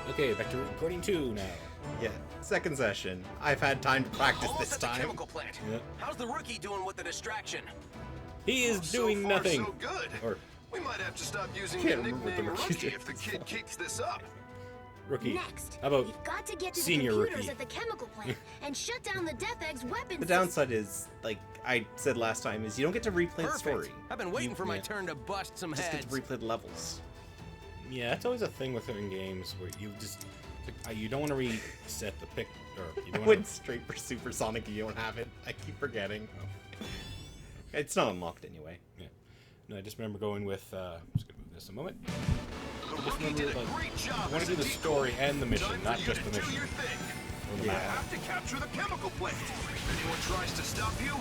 Okay, back to recording 2 now. Yeah, second session. I've had time to practice Almost this at the time. chemical plant. Yep. How's the rookie doing with the distraction? He is doing so far, nothing. So good. Or We might have to stop using the Can't remember what the nickname rookie's Rookie name if the is. kid keeps this up. rookie. Next, How about you've got to get to the senior computers rookie? at the chemical plant and shut down the Death Egg's weapons. The downside is, like I said last time, is you don't get to replay the story. I've been waiting for my yeah. turn to bust some You just heads. get to replay the levels. Yeah, that's always a thing with certain games where you just you don't want to reset the pick or you I don't want went straight for Supersonic. You don't have it. I keep forgetting. It's not unlocked anyway. Yeah. No, I just remember going with. I'm just gonna move this a moment. The Just rookie remember, did a like, great job. I want as to do a the decoy. story and the mission, Time for not you just to the do mission. your thing. Or the You map. have to capture the chemical plant. If anyone tries to stop you,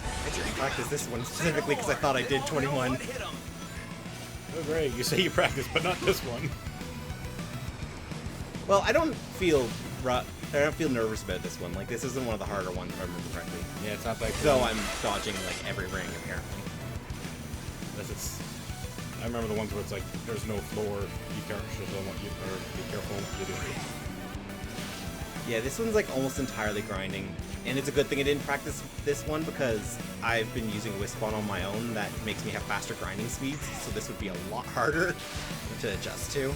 Practice this one specifically because I thought I did 21. Oh great, you say you practice, but not this one. Well, I don't feel nervous about this one. Like this isn't one of the harder ones if I remember correctly. Yeah, it's not that good. Though I'm dodging like every ring apparently. Unless it's, I remember the ones where it's like there's no floor. Be careful what you or be careful what you do. Yeah, this one's like almost entirely grinding, and it's a good thing I didn't practice this one because I've been using Wispawn on my own. That makes me have faster grinding speeds, so this would be a lot harder to adjust to.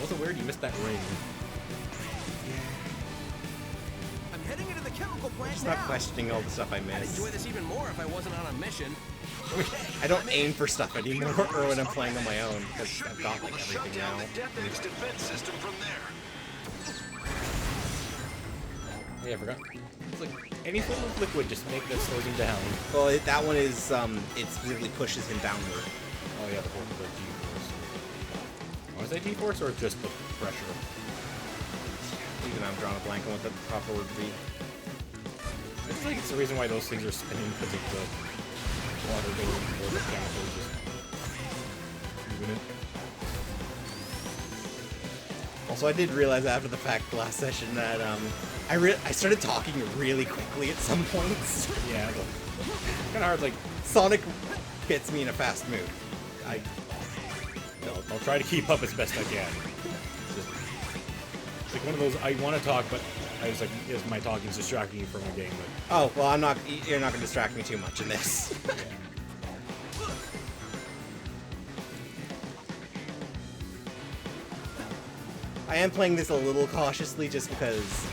Also weird, you missed that ring. I'm heading into the chemical plant Just now. not questioning all the stuff I I'd miss. enjoy this even more if I wasn't on a mission. I don't aim for stuff anymore, or when I'm playing on my own, because should I've be got able like to shut everything down now. the Death Egg's defense system from there. Oh, yeah, I forgot. It's like any form of liquid just make that slows him down. Well, that one is, it specifically pushes him downward. Oh yeah, the G-force. Was that G-force or just the pressure? Even I'm drawing a blank on what the proper word would be. I feel like it's the reason why those things are spinning because of the water going or the chemical just moving it. Also, I did realize after the fact last session that I started talking really quickly at some points. Yeah, kind of hard. Like Sonic gets me in a fast mood. I'll try to keep up as best I can. It's like one of those I want to talk, but I was like, is my talking's distracting you from a game? Like, Oh well, I'm not. You're not gonna distract me too much in this. I am playing this a little cautiously just because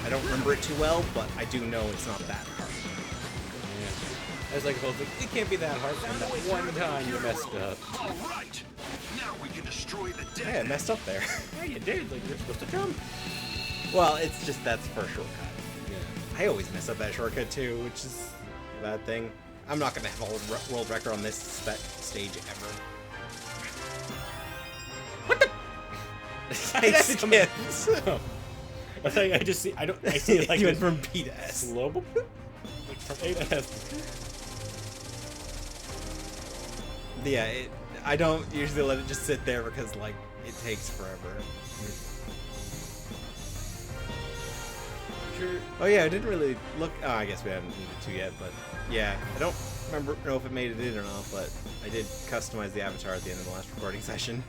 I don't remember it too well, but I do know it's not that hard. yeah. I was like, it can't be that hard. From that one time you messed up. All right. Now we can destroy the Death Yeah, I Egg. messed up there. Yeah, you did. Like you're supposed to jump. Well, it's just that's for a shortcut. Yeah. I always mess up that shortcut too, which is a bad thing. I'm not gonna have a world record on this stage ever. What the? I skipped. Oh. I think I just see. I see it like you went this from B to S. slow, like from A to S. Yeah, I don't usually let it just sit there because like it takes forever. Sure. Oh yeah, I didn't really look. Oh, I guess we haven't needed to yet, but yeah, I don't know if it made it in or not, but I did customize the avatar at the end of the last recording session.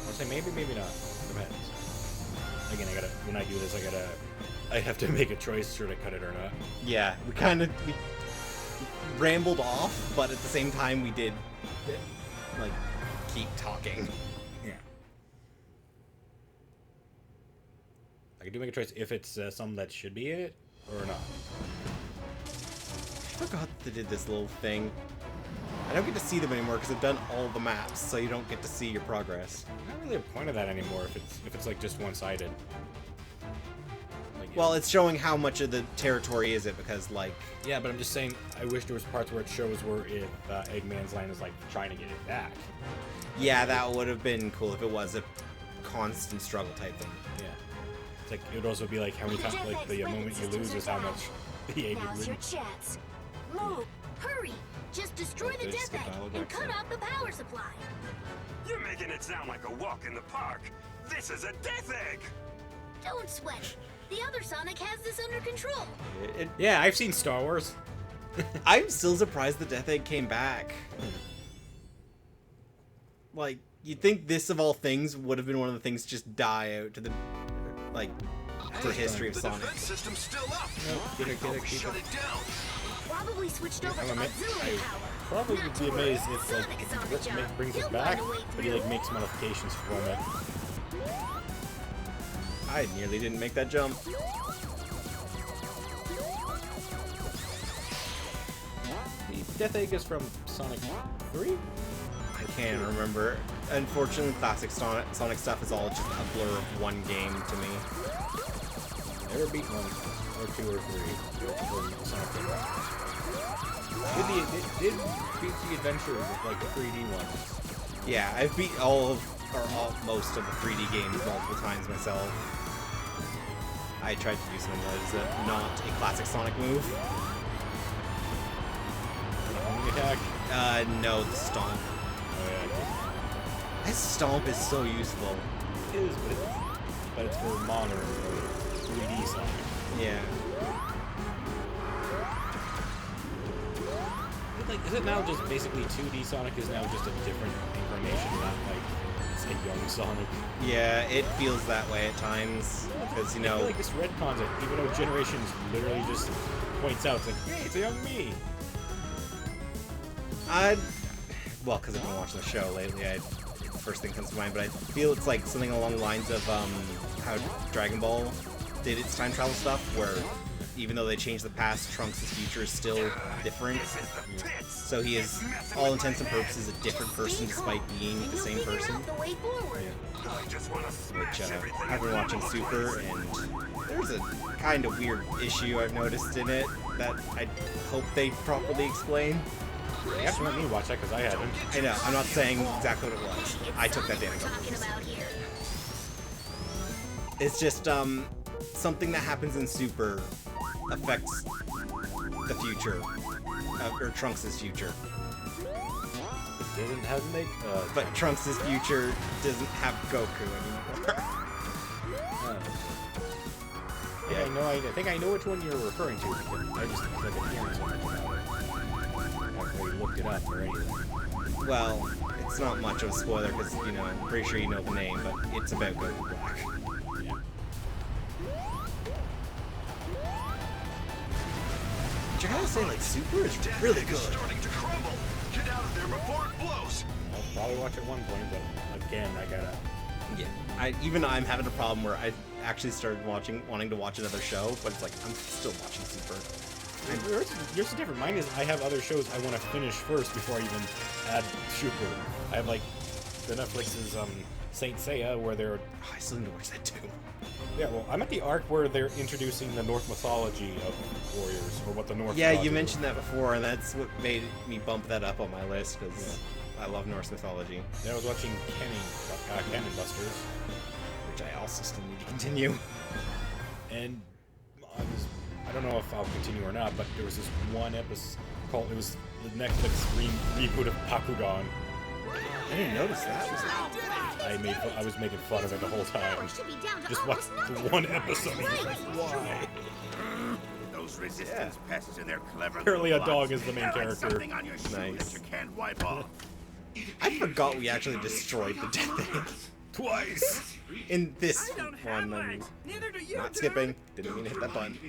I'll say maybe, maybe not. Depends. Again, when I do this, I have to make a choice should I cut it or not. Yeah, we rambled off, but at the same time we did like keep talking. Yeah. I can do make a choice if it's something that should be in it or not. I forgot they did this little thing. I don't get to see them anymore because I've done all the maps, so you don't get to see your progress. Not really a point of that anymore if it's like just one-sided. Like, Well, it's showing how much of the territory is it because like yeah, but I'm just saying I wish there was parts where it shows where if Eggman's Land is like trying to get it back. yeah, that would have been cool if it was a constant struggle type thing. Yeah. It's like it would also be like how many times like the moment you lose is how much the egg Now's would your lose. chance. Move! Hurry! Just destroy the they just Death skipped Egg dialogue and cut accent. off the power supply. You're making it sound like a walk in the park. This is a Death Egg! Don't sweat it. The other Sonic has this under control. Yeah, I've seen Star Wars. I'm still surprised the Death Egg came back. Like, you'd think this of all things would have been one of the things to just die out to the, like, for history of The Sonic. defense system's still up. Get it, Thought we keep shut it. it down. Probably switched over to I auxiliary power. probably Not would to be worry, amazed if Sonic is on the job. like brings He'll it back, find a way but he through. like makes modifications from it. I nearly didn't make that jump. The Death Egg is from Sonic 3? I can't remember. Unfortunately, classic Sonic stuff is all just a blur of one game to me. Never beat 1, or 2, or 3 from Sonic 3. Did beat the adventure with like the 3D ones. Yeah, I've beat most of the 3D games multiple times myself. I tried to do something that is not a classic Sonic move. Homing attack. No, the stomp. Oh yeah, This stomp is so useful. it is, but it's for modern or 3D Sonic. Yeah. Is it now just basically 2D Sonic is now just a different incarnation, not like it's a young Sonic? Yeah, it feels that way at times. Because, you I feel know, like this retcons it, even though Generations literally just points out, it's like, hey, it's a young me. well, because I've been watching the show lately, the first thing comes to mind, but I feel it's like something along the lines of how Dragon Ball did its time travel stuff, where even though they changed the past, Trunks' future is still different. This is the pits. So he is, all intents and purposes, a different person despite being And the you'll same figure person. out the way forward. I just want to Which, smash everything. I've been watching Super, and there's a kind of weird issue I've noticed in it that I hope they properly explain. You have to let me watch that because I haven't. I know, I'm not saying exactly what it was. Hey, it's I took that Sonic damn we're talking notice. about here. It's just something that happens in Super affects the future, or Trunks' future. Hasn't they? But Trunks' future doesn't have Goku anymore. Yeah, I think I know which one you're referring to. Because I just like a hearing so much about it. I've already looked it up or anything. Well, it's not much of a spoiler because, you know, I'm pretty sure you know the name, but it's about Goku Black. Yeah. But you gotta say, like, Super is really It's good. starting to crumble. Get out of there before it blows. I'll probably watch at one point, but again, I gotta. Yeah, even I'm having a problem where I actually started wanting to watch another show, but it's like, I'm still watching Super. Yours is different. Mine is I have other shows I want to finish first before I even add Super. I have like the Netflix's Saint Seiya where they're Oh, I still need to watch that too. yeah. Well, I'm at the arc where they're introducing the North mythology of warriors or what the North. Yeah, gods you are. mentioned that before, and that's what made me bump that up on my list, because I love Norse mythology, Yeah, I was watching Cannon Busters, which I also still need to continue. and I don't know if I'll continue or not, but there was this one episode called it was the Netflix reboot of Bakugan. I didn't notice that. I was making fun of it the whole time. Power should be down to Just watch almost the nothing. one episode. Right. Why? Those resistance pests and their clever Apparently a little dog plots. is the main They're like character. something on your shoe Nice. that you can't wipe off. I forgot we actually destroyed the Death Egg Twice. in this one. I'm Neither do you. not skipping. Didn't mean to hit that button.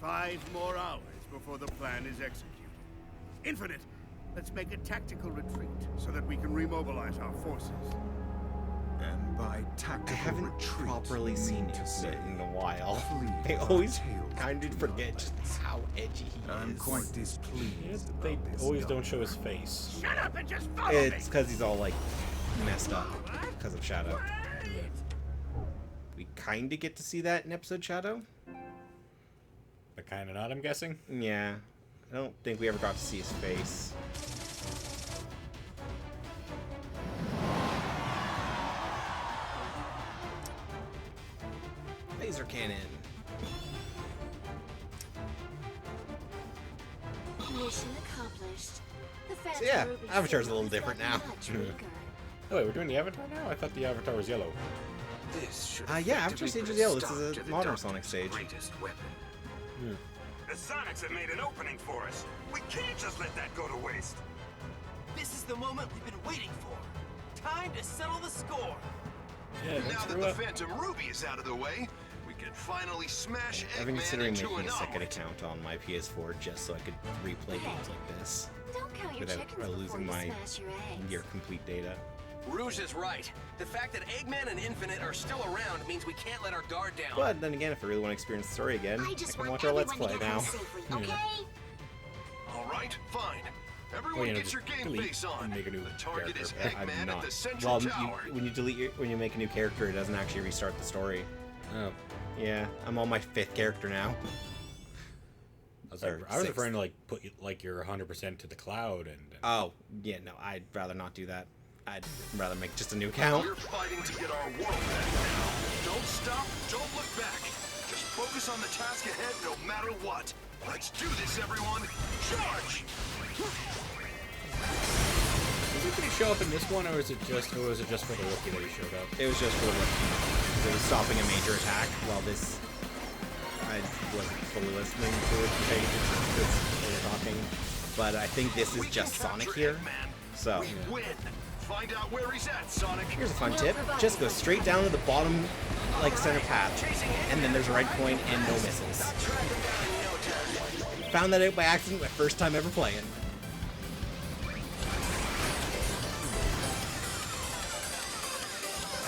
5 more hours before the plan is executed. Infinite, let's make a tactical retreat so that we can remobilize our forces. And by I tactical haven't retreat, properly you seen mean to it say in a while. flee I without always tail kind of between forget your just legs. how edgy I'm he is. quite displeased. Yeah, about they this always young don't show his face. Shut up and just follow It's because he's all like messed up because of Shadow. We kind of get to see that in episode Shadow. But kind of not, I'm guessing. Yeah, I don't think we ever got to see his face. Laser cannon. Mission accomplished. The fast So yeah, ruby Avatar's a signal little has different gotten now. much weaker. Oh wait, we're doing the Avatar now? I thought the Avatar was yellow. This should Yeah, Avatar effectively stage put is yellow. stop This is to a the modern Doctor's Sonic stage. greatest weapon. The Sonics have made an opening for us. We can't just let that go to waste. This is the the moment we've been waiting for. Time to settle the score. Yeah, don't Now that screw the up. Phantom Ruby is out of the way, we can finally smash I've been Eggman considering into making an a second omelet. account on my PS4 just so I could replay games like this Don't count your without chickens before losing you my smash your eggs. near complete data. Rouge is right. The fact that Eggman and Infinite are still around means we can't let our guard down. But then again, if I really want to experience the story again, I I just can want watch our Let's everyone Play to get now. home safely, okay? All right, fine. Everyone Oh, yeah, get just your game delete face on. and make a new The target is character. I'm Eggman at not. the central Well, tower. when you make a new character, it doesn't actually restart the story. Oh. Yeah, I'm on my 5th character now. I was, like, Or I was sixth. referring to like put like your 100% to the cloud and Oh, yeah, no, I'd rather not do that. I'd rather make just a new account. We're fighting to get our world back now. Don't stop, don't look back. Just focus on the task ahead no matter what. Let's do this, everyone. Charge! Is it going to show up in this one, or is it just for the rookie that he showed up? It was just for the rookie. It was stopping a major attack while this... I wasn't fully listening to it because they were talking. But I think this is We just can Sonic capture here. Eggman. So, We win. Find out where he's at, Sonic. here's a fun tip. Just go straight down to the bottom, like, center path. And then there's a red coin and no missiles. Found that out by accident my first time ever playing.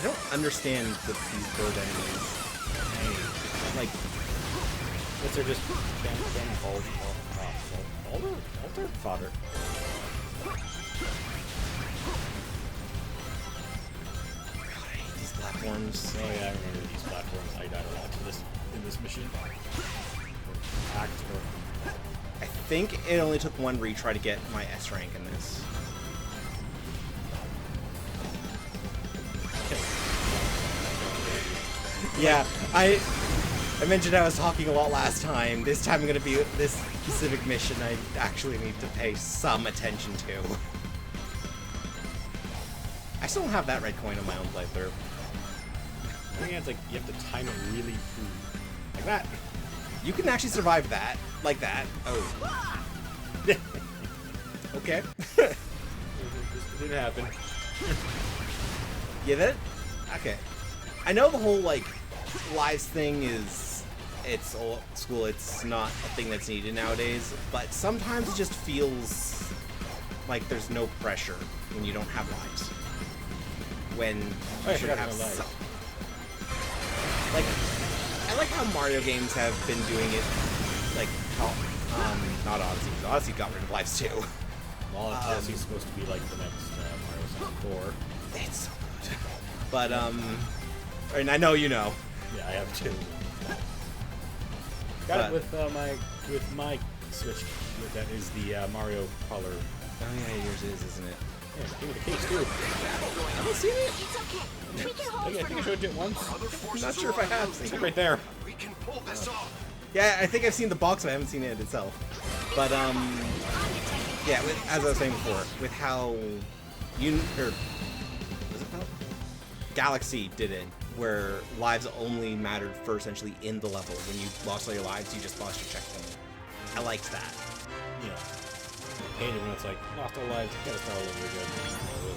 I don't understand these bird enemies. Like, What's there just altar? fodder. God, I hate these platforms. Oh yeah, I remember these platforms. I died a lot to this in this mission. Act or I think it only took one retry to get my S rank in this. Yeah, I mentioned I was talking a lot last time. This time I'm gonna be this specific mission I actually need to pay some attention to. I still don't have that red coin on my own playthrough. I think it's like you have to time it really like that. You can actually survive that, like that. Oh. Okay. It didn't happen. Yeah, that... Okay. I know the whole, like, lives thing it's old school, it's not a thing that's needed nowadays, but sometimes it just feels like there's no pressure when you don't have lives. When Oh, I you should forgot have no lives. some. Like, I like how Mario games have been doing it, like, how, not Odyssey. Odyssey got rid of lives too. Well, Odyssey's supposed to be like the next Mario Sonic 4. It's so good. But, and I know you know. Yeah, I have two. Got But- it with my Switch. That is the Mario Color. Oh yeah, yours is, isn't it? Yeah, give me the case too. Have you seen it? It's okay. We can hold Okay, I for think I now. showed it once. Other forces not sure if I around have us, seen It's it. right there. We can pull this off. Yeah, I think I've seen the box, but I haven't seen it itself. But yeah, as I was saying before, with how was it called? Galaxy did it, where lives only mattered for essentially in the level. When you lost all your lives, you just lost your checkpoint. I liked that. Yeah. Hated when it's like lost our lives. Gotta start all over again.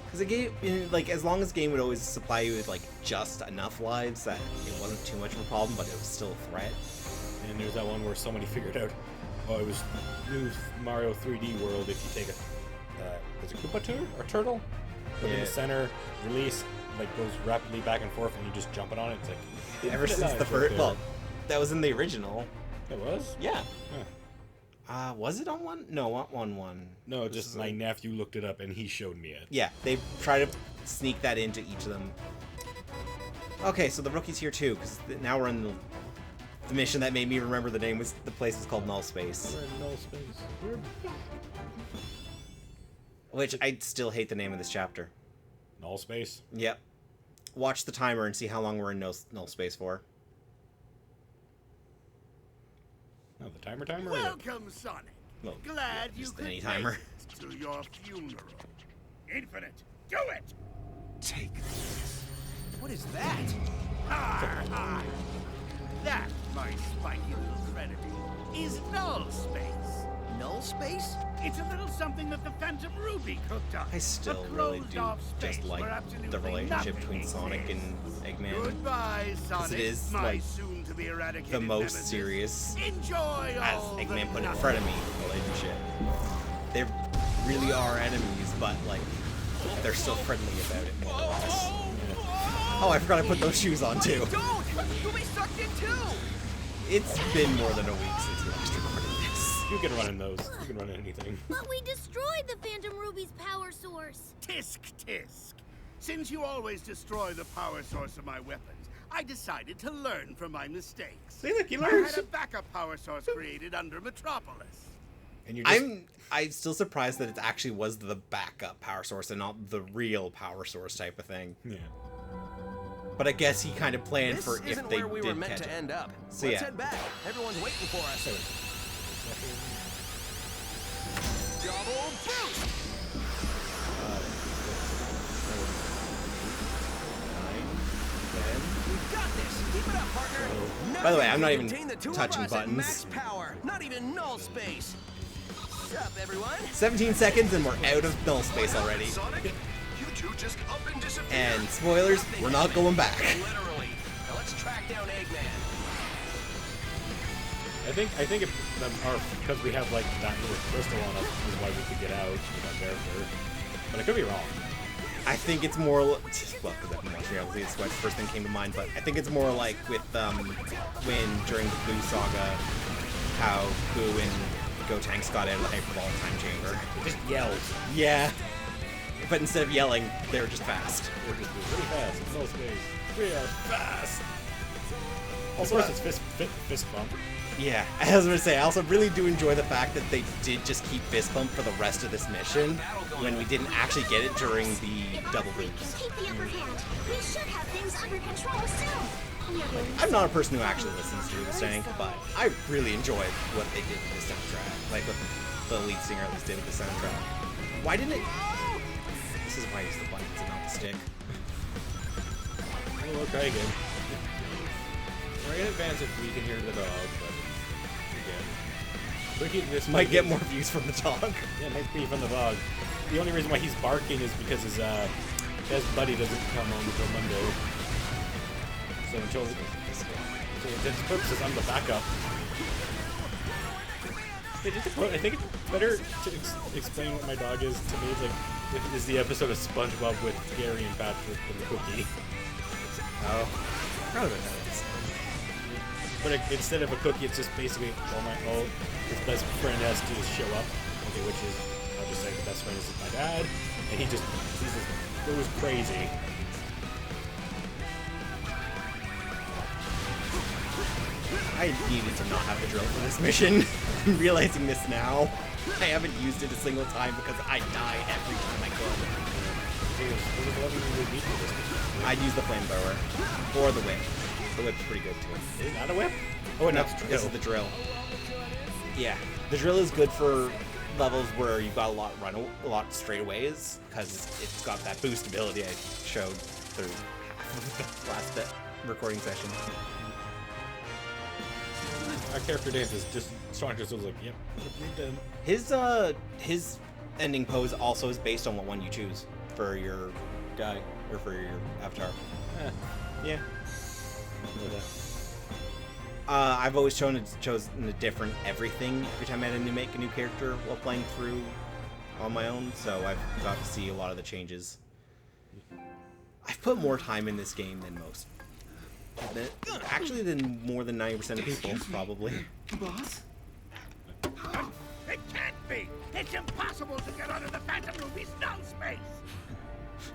Because the game, like, as long as the game would always supply you with like just enough lives that it wasn't too much of a problem, but it was still a threat. And there's that one where somebody figured out, oh, it was new Mario 3D World. If you take a, is it Koopa or Turtle? Put it in Yeah. the center, release, like goes rapidly back and forth, and you just jumping on it. It's like Ever since the first, well, that was in the original. it was. Yeah. Huh. Was it on one? No, not one. No, This just is my a- nephew looked it up and he showed me it. Yeah, they try to sneak that into each of them. Okay, so the rookie's here too, because now we're in the mission that made me remember the name. Was the place was called Null Space, We're in no space. which I still hate the name of this chapter. Null space. Yep. Watch the timer and see how long we're in Null Space for. No, the timer. Or Welcome, Sonic. Well, Glad you just could any timer. make it to your funeral. Infinite, do it! Take this. What is that? Ha! That, my spiky little predator, is null space. null space? It's a little something that the Phantom Ruby cooked up. I still A really do closed-off space just like where absolutely the relationship nothing between Sonic and exists. Eggman. Goodbye, Sonic. it is, my like, soon-to-be eradicated the most nemesis. serious, Enjoy as all Eggman the put it, nothing. frenemy relationship. They really are enemies, but like they're still friendly about it more or less. Oh, I forgot I put those shoes on too. Don't! You'll be sucked in too! It's been more than a week since we last recorded this. You can run in those. You can run in anything. But we destroyed the Phantom Ruby's power source. Tisk, tisk. Since you always destroy the power source of my weapons, I decided to learn from my mistakes. See, look, he I learns. had a backup power source created under Metropolis. And you just, I'm still surprised that it actually was the backup power source and not the real power source type of thing. yeah. But I guess he kind of planned This for if isn't they where we were did meant catch to up. end up. So, Let's yeah. head back. Everyone's waiting for us. Double boost! We got this. Keep it up, partner. By the way, I'm not Nothing even can contain the two of touching us at buttons. Max power. Not even null space. What's up, everyone? 17 seconds and we're out of null space already. Sonic, you two just up and disappear. And spoilers, we're not going back. Literally. Now let's track down Eggman. I think if because we have like that little crystal on us is why we could get out with that character. But I could be wrong. I think it's more, well, because I've been watching, obviously, it's why the first thing came to mind, but I think it's more like with, when, during the Boo saga, how Boo and Gotenks got out of the Hyperbolic Time Chamber. They just yelled. Yeah. But instead of yelling, they were just fast. They're just really fast. No space. We are fast. Also, of course, it's fist bump. Yeah, I was gonna say, I also really do enjoy the fact that they did just keep Fist Bump for the rest of this mission, when we didn't actually get it during the double We boost. can keep the upper hand. We should have things under control soon. I'm not a person who actually listens to the Stank, but I really enjoyed what they did with the soundtrack. Like what the lead singer at least did with the soundtrack. Why didn't it... This is why I use the buttons and not the stick. We'll try again. We're in advance if we can hear the dog, but again. This Might get more views from the dog. Yeah, it might be from the dog. The only reason why he's barking is because his buddy doesn't come home until Monday. So until its purposes, I'm the backup. I think it's better to explain what my dog is to me. It's like it is the episode of SpongeBob with Gary and Patrick and the cookie. Oh. Probably would know this. But instead of a cookie, it's just basically his best friend has to just show up. Okay, which is I'll just say the best friend is my dad, and he just goes crazy. I needed to not have the drill for this mission. I'm realizing this now. I haven't used it a single time because I die every time I could. I'd use the flamethrower. Or the whip. The whip's pretty good too. Is that a whip? Oh, No, no, it's this is the drill. Yeah, the drill is good for levels where you've got a lot straightaways because it's got that boost ability I showed through half of the last recording session. Our character dance is just strong. Just was like, yep, you're done. His ending pose also is based on what one you choose for your guy or for your avatar. Yeah. I've always chosen a different everything every time I had to make a new character while playing through on my own, so I've got to see a lot of the changes. I've put more time in this game than most. Actually, than more than 90% of people, probably. Boss? It can't be! It's impossible to get under the Phantom Ruby's null space!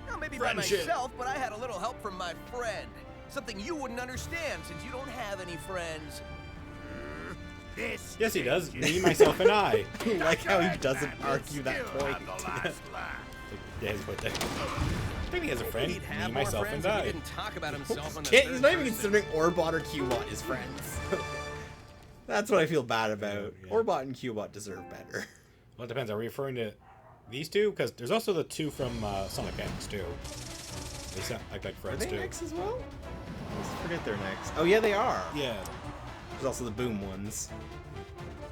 Now, maybe Friendship. by myself, but I had a little help from my friend. Something you wouldn't understand since you don't have any friends. This Yes, he does. Me, myself, and I. I like how he doesn't argue that Still point. have the last laugh. Yeah, he's quite there. I think he has a friend. He'd have Me, more myself, friends and if he I. didn't talk about himself on the He's third not even person. considering Orbot or Qbot as friends. That's what I feel bad about. Yeah. Orbot and Qbot deserve better. Well, it depends. Are we referring to these two? Because there's also the two from Sonic X, too. They sound like Are friends, they too. next as well? I always forget they're next. Oh yeah, they are. Yeah. There's also the Boom ones.